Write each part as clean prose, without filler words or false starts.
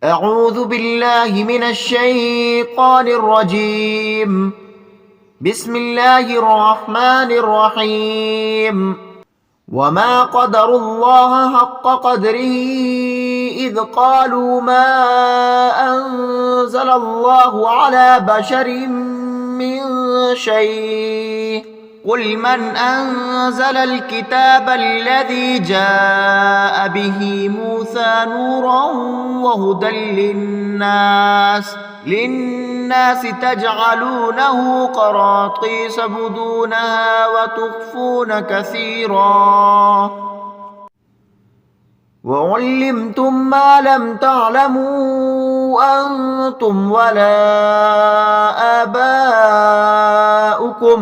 أعوذ بالله من الشيطان الرجيم. بسم الله الرحمن الرحيم. وما قدروا الله حق قدره إذ قالوا ما أنزل الله على بشر من شيء قل من أنزل الكتاب الذي جاء به موسى نورا وهدى للناس تجعلونه قراطيس تبدونها وتخفون كثيرا وعلمتم ما لم تعلموا أنتم ولا آباؤكم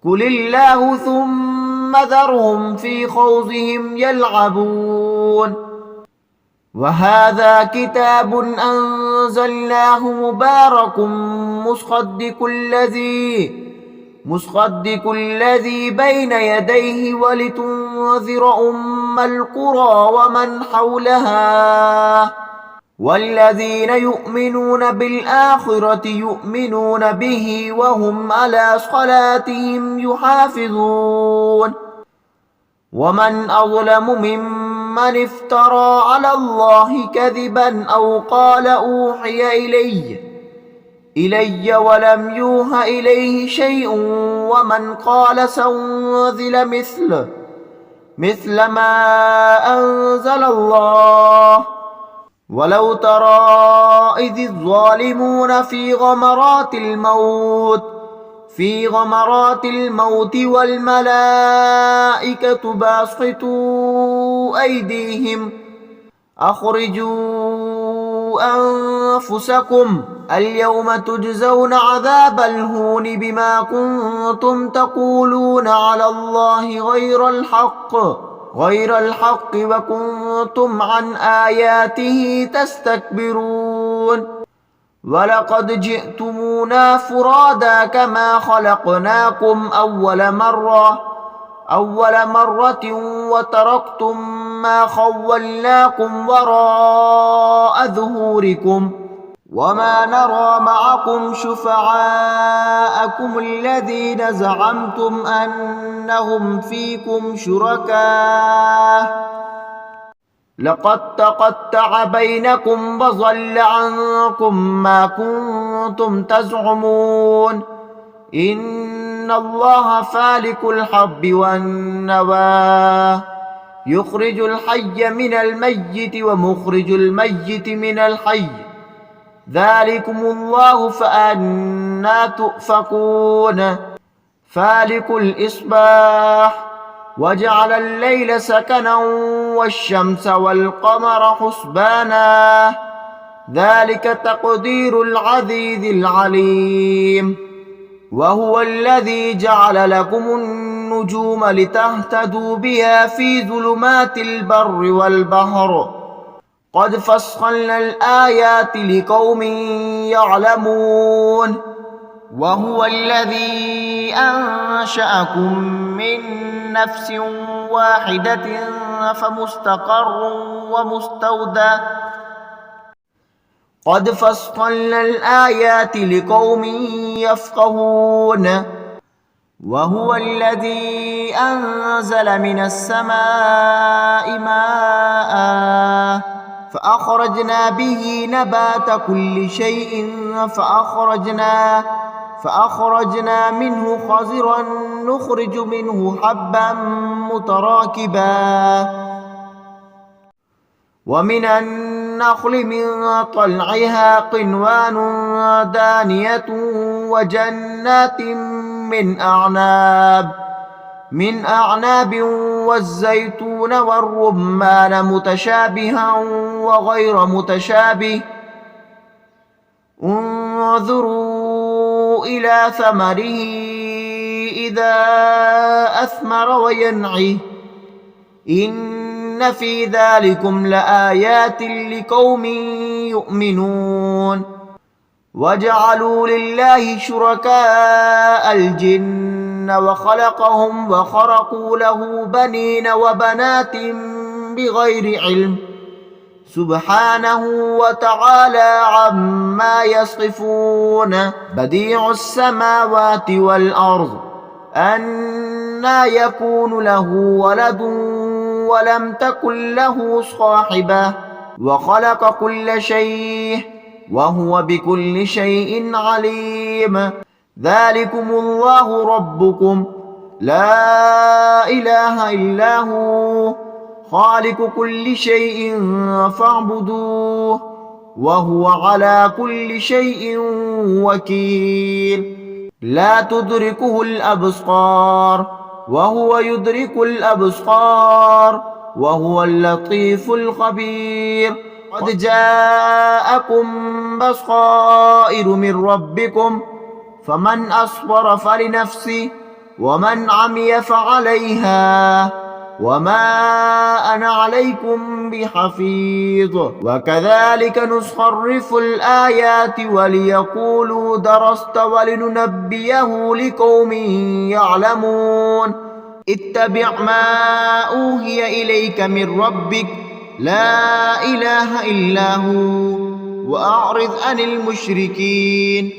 قل الله ثم ذرهم في خوضهم يلعبون. وهذا كتاب أنزلناه مبارك مصدق الذي بين يديه ولتنذر أم القرى ومن حولها والذين يؤمنون بالآخرة يؤمنون به وهم على صلاتهم يحافظون. ومن أظلم ممن افترى على الله كذبا أو قال أوحي إلي ولم يوح إليه شيء ومن قال سأنزل مثل ما أنزل الله. ولو ترى إذ الظالمون في غمرات الموت والملائكة باسطوا أيديهم أخرجوا أنفسكم اليوم تجزون عذاب الهون بما كنتم تقولون على الله غير الحق وكنتم عن آياته تستكبرون. ولقد جئتمونا فرادا كما خلقناكم أول مرة وتركتم ما خولناكم وراء ظهوركم وما نرى معكم شفعاءكم الذين زعمتم أنهم فيكم شركاء لقد تقطع بينكم وضل عنكم ما كنتم تزعمون. إن الله فالق الحب والنوى يخرج الحي من الميت ومخرج الميت من الحي ذلكم الله فأنى تؤفكون. فالق الإصباح وجعل الليل سكنا والشمس والقمر حسبانا ذلك تقدير العزيز العليم. وهو الذي جعل لكم النجوم لتهتدوا بها في ظلمات البر والبحر قد فصلنا الآيات لقوم يعلمون. وهو الذي أنشأكم من نفس واحدة فمستقر ومستودع قد فصلنا الآيات لقوم يفقهون. وهو الذي أنزل من السماء ماء فأخرجنا به نبات كل شيء فأخرجنا منه خضرا نخرج منه حبا متراكبا ومن النخل من طلعها قنوان دانية وجنات من أعناب والزيتون والرمان متشابها وغير متشابه انظروا إلى ثمره إذا أثمر وينعه إن في ذلكم لآيات لقوم يؤمنون. وجعلوا لله شركاء الجن وخلقهم وخرقوا له بنين وبنات بغير علم سبحانه وتعالى عما يصفون بديع السماوات والأرض أنى يكون له ولد ولم تكن له صاحبة وخلق كل شيء وهو بكل شيء عليم ذلكم الله ربكم لا إله إلا هو خالق كل شيء فاعبدوه وهو على كل شيء وكيل لا تدركه الأبصار وهو يدرك الأبصار وهو اللطيف الخبير قد جاءكم بصائر من ربكم فمن أصبر فلنفسه ومن عمي فعليها وما أنا عليكم بحفيظ وكذلك نصرف الآيات وليقولوا درست ولننبيه لقوم يعلمون اتبع ما أوحي إليك من ربك لا إله إلا هو وأعرض عن المشركين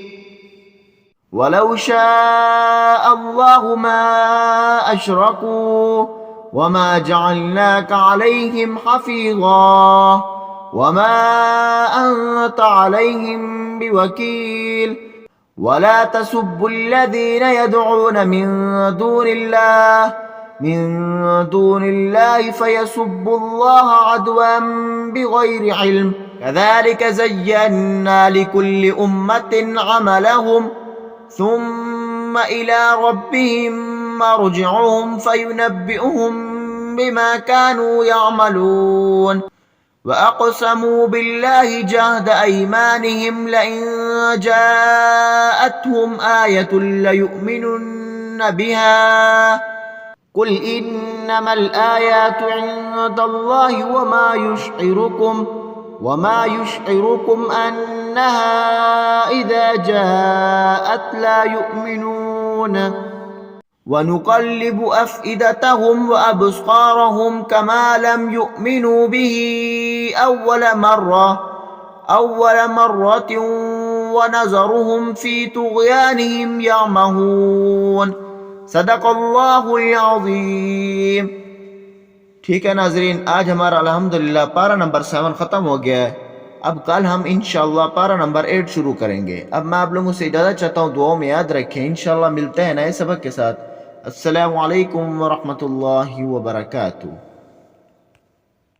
ولو شاء الله ما أشركوا وما جعلناك عليهم حفيظا وما أنت عليهم بوكيل ولا تسبوا الذين يدعون من دون الله فيسبوا الله عدوا بغير علم كذلك زينا لكل أمة عملهم ثم إلى ربهم مرجعهم فينبئهم بما كانوا يعملون وأقسموا بالله جهد أيمانهم لئن جاءتهم آية ليؤمنن بها قل إنما الآيات عند الله وما يشعركم أنها إذا جاءت لا يؤمنون ونقلب أفئدتهم وأبصارهم كما لم يؤمنوا به أول مرة ونذرهم في طغيانهم يعمهون صدق الله العظीम। ठीक है नाजरीन, आज हमारा अल्हम्दुलिल्लाह पारा नंबर 7 ख़त्म हो गया है। अब कल हम इंशाअल्लाह पारा नंबर 8 शुरू करेंगे। अब मैं आप लोगों से इजाज़त चाहता हूँ, दुआओं में याद रखें। इंशाअल्लाह मिलते हैं नए सबक के साथ। अस्सलामु अलैकुम व रहमतुल्लाहि व बरकातुहू।